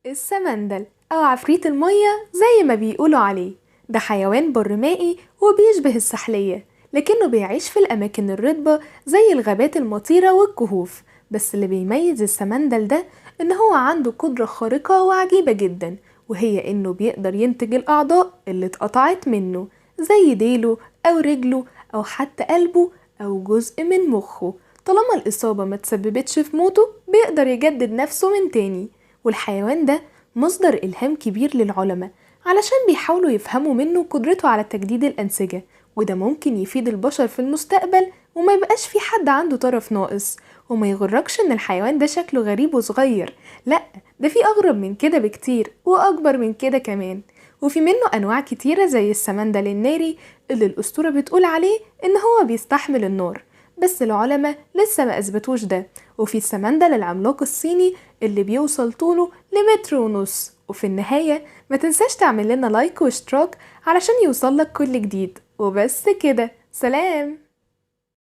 السمندل أو عفريت المية زي ما بيقولوا عليه، ده حيوان برمائي وبيشبه السحلية، لكنه بيعيش في الأماكن الرطبة زي الغابات المطيرة والكهوف. بس اللي بيميز السمندل ده إن هو عنده قدرة خارقة وعجيبة جدا، وهي إنه بيقدر ينتج الأعضاء اللي اتقطعت منه، زي ديله أو رجله أو حتى قلبه أو جزء من مخه. طالما الإصابة ما تسببتش في موته بيقدر يجدد نفسه من تاني. والحيوان ده مصدر إلهام كبير للعلماء، علشان بيحاولوا يفهموا منه قدرته على تجديد الأنسجة، وده ممكن يفيد البشر في المستقبل وما يبقاش في حد عنده طرف ناقص. وما يغركش ان الحيوان ده شكله غريب وصغير، لا، ده في أغرب من كده بكتير وأكبر من كده كمان. وفي منه أنواع كتيرة زي السمندل الناري اللي الأسطورة بتقول عليه إن هو بيستحمل النار، بس العلماء لسه ما أثبتوش ده. وفي السمندل العملاق الصيني اللي بيوصل طوله لمتر ونص. وفي النهاية ما تنساش تعمل لنا لايك واشتراك علشان يوصلك كل جديد. وبس كده، سلام.